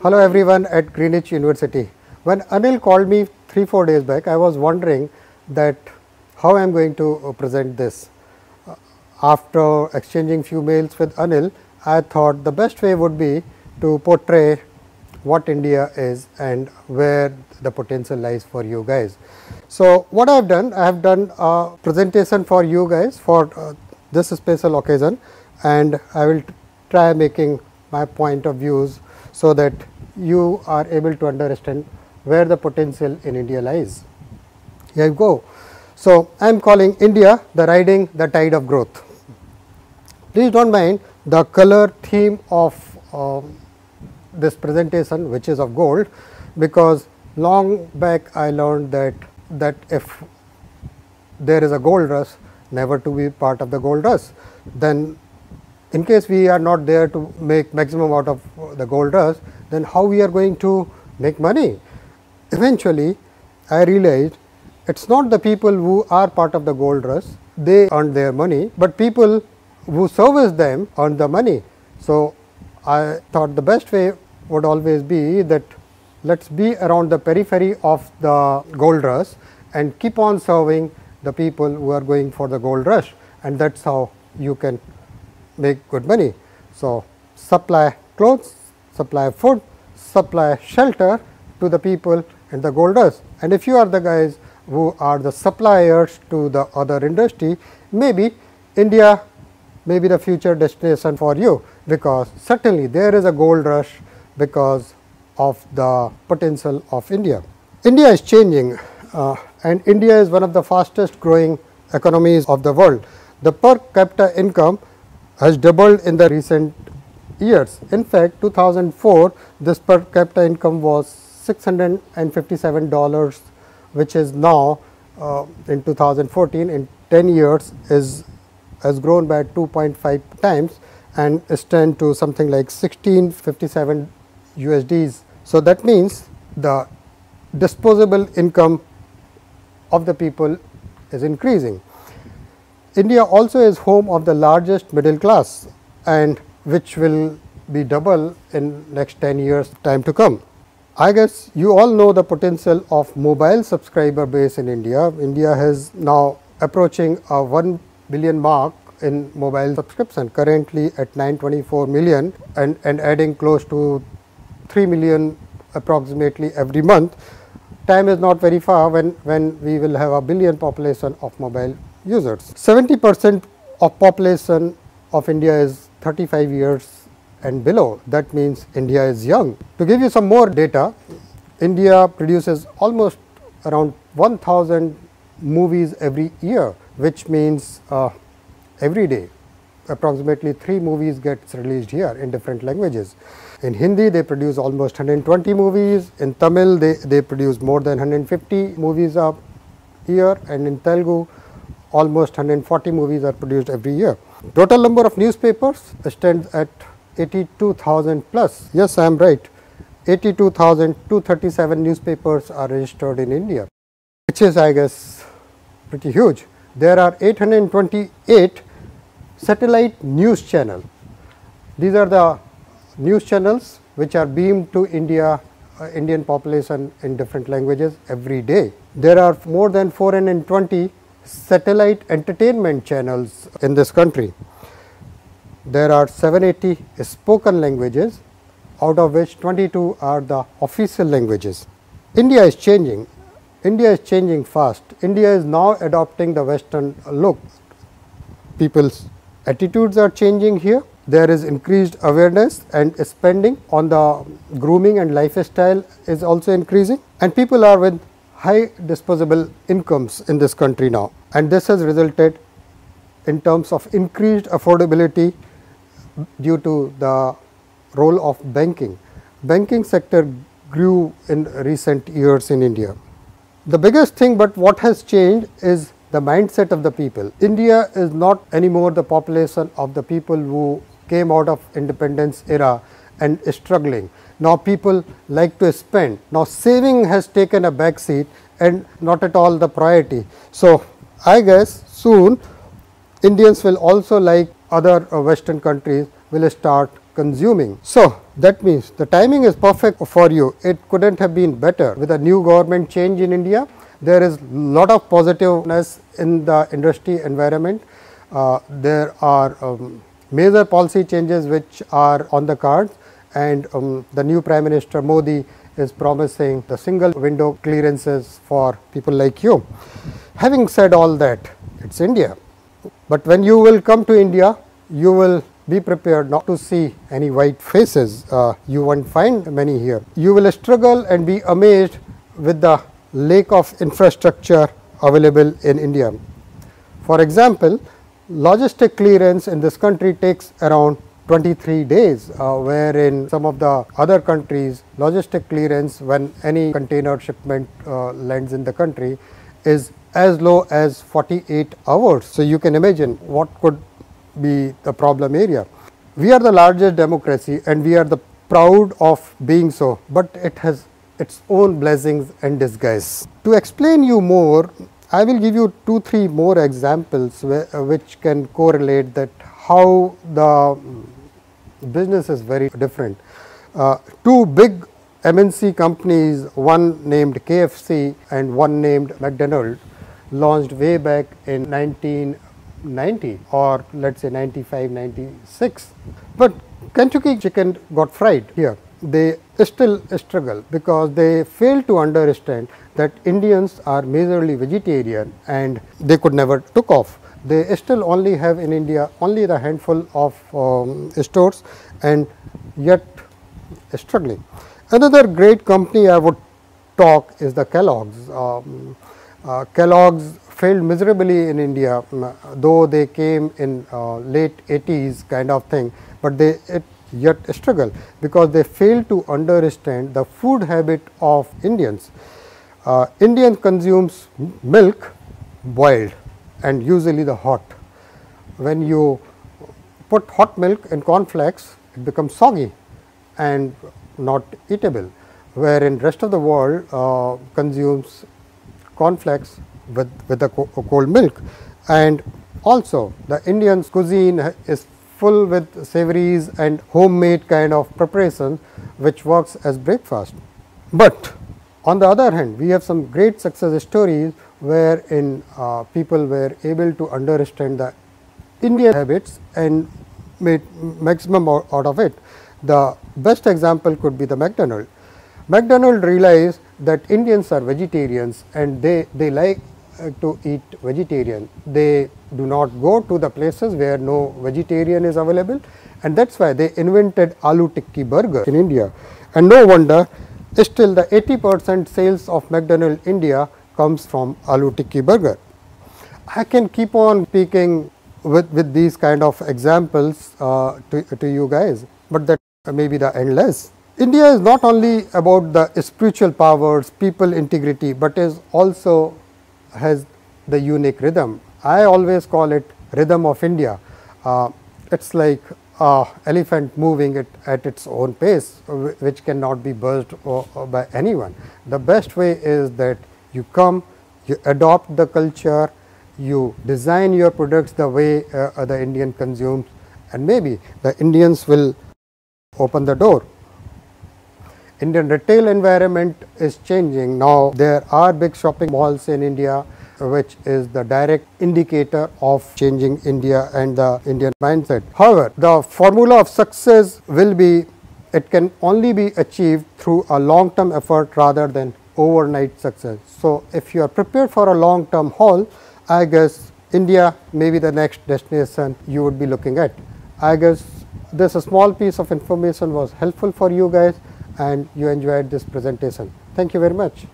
Hello everyone at Greenwich University. When Anil called me 3-4 days back, I was wondering that how I am going to present this. After exchanging few mails with Anil, I thought the best way would be to portray what India is and where the potential lies for you guys. So, what I have done a presentation for you guys for this special occasion, and I will try making my point of views so that you are able to understand where the potential in India lies. Here you go. So, I am calling India the riding the tide of growth. Please do not mind the color theme of this presentation, which is of gold, because long back I learned that if there is a gold rush, never to be part of the gold rush, then in case we are not there to make maximum out of the gold rush, then how we are going to make money? Eventually, I realized it is not the people who are part of the gold rush, they earn their money, but people who service them earn the money. So, I thought the best way would always be that let us be around the periphery of the gold rush and keep on serving the people who are going for the gold rush, and that is how you can make good money. So, supply clothes, supply food, supply shelter to the people in the gold rush, and if you are the guys who are the suppliers to the other industry, maybe India may be the future destination for you, because certainly there is a gold rush because of the potential of India. India is changing and India is one of the fastest growing economies of the world. The per capita income has doubled in the recent years. In fact, 2004 this per capita income was $657, which is now in 2014 in 10 years has grown by 2.5 times and stand to something like 1657 USDs. So, that means the disposable income of the people is increasing. India also is home of the largest middle class, and which will be double in next 10 years time to come. I guess you all know the potential of mobile subscriber base in India. India has now approaching a 1 billion mark in mobile subscription, currently at 924 million and adding close to 3 million approximately every month. Time is not very far when we will have a billion population of mobile users. 70% of population of India is 35 years and below. That means India is young. To give you some more data, India produces almost around 1000 movies every year, which means every day approximately 3 movies gets released here in different languages. In Hindi they produce almost 120 movies, in Tamil they produce more than 150 movies a year, and in Telugu almost 140 movies are produced every year. Total number of newspapers stands at 82,000 plus. Yes, I am right, 82,237 newspapers are registered in India, which is I guess pretty huge. There are 828 satellite news channels. These are the news channels which are beamed to Indian population in different languages every day. There are more than 420 satellite entertainment channels in this country. There are 780 spoken languages, out of which 22 are the official languages. India is changing. India is changing fast. India is now adopting the Western look. People's attitudes are changing here. There is increased awareness, and spending on the grooming and lifestyle is also increasing, and people are with high disposable incomes in this country now, and this has resulted in terms of increased affordability due to the role of banking. Banking sector grew in recent years in India. The biggest thing, but what has changed is the mindset of the people. India is not anymore the population of the people who came out of independence era and struggling. Now people like to spend. Now saving has taken a back seat and not at all the priority. So I guess soon Indians will also, like other Western countries, will start consuming. So that means the timing is perfect for you. It couldn't have been better. With a new government change in India, there is lot of positiveness in the industry environment. There are major policy changes which are on the cards, and the new Prime Minister Modi is promising the single window clearances for people like you. Having said all that, it's India. But when you will come to India, you will be prepared not to see any white faces. You won't find many here. You will struggle and be amazed with the lack of infrastructure available in India. For example, logistic clearance in this country takes around 23 days, wherein some of the other countries logistic clearance when any container shipment lands in the country is as low as 48 hours. So you can imagine what could be the problem area. We are the largest democracy and we are the proud of being so, but it has its own blessings and disguise. To explain you more, I will give you 2-3 more examples which can correlate that how the business is very different. Two big MNC companies, one named KFC and one named McDonald's, launched way back in 1990 or let us say 95, 96. But Kentucky chicken got fried here. They still struggle because they fail to understand that Indians are majorly vegetarian and they could never took off. They still only have in India only the handful of stores and yet struggling. Another great company I would talk is the Kellogg's. Kellogg's failed miserably in India, though they came in late 80s kind of thing, but they yet struggle because they fail to understand the food habit of Indians. Indian consumes milk boiled and usually the hot. When you put hot milk in cornflakes, it becomes soggy and not eatable, wherein rest of the world consumes cornflakes with the cold milk. And also the Indian cuisine is full with savories and homemade kind of preparations which works as breakfast. But on the other hand, we have some great success stories wherein people were able to understand the Indian habits and made maximum out of it. The best example could be the McDonald's. McDonald's realized that Indians are vegetarians and they like to eat vegetarian. They do not go to the places where no vegetarian is available, and that is why they invented aloo tikki burger in India. And no wonder still the 80% sales of McDonald's India comes from aloo tikki burger. I can keep on speaking with these kind of examples to you guys, but that may be the endless. India is not only about the spiritual powers, people integrity, but is also has the unique rhythm. I always call it rhythm of India. It's like elephant moving it at its own pace, which cannot be buzzed by anyone. The best way is that you come, you adopt the culture, you design your products the way the Indian consumes, and maybe the Indians will open the door. Indian retail environment is changing. Now there are big shopping malls in India, which is the direct indicator of changing India and the Indian mindset. However, the formula of success will be, it can only be achieved through a long term effort rather than overnight success. So if you are prepared for a long term haul, I guess India may be the next destination you would be looking at. I guess this small piece of information was helpful for you guys and you enjoyed this presentation. Thank you very much.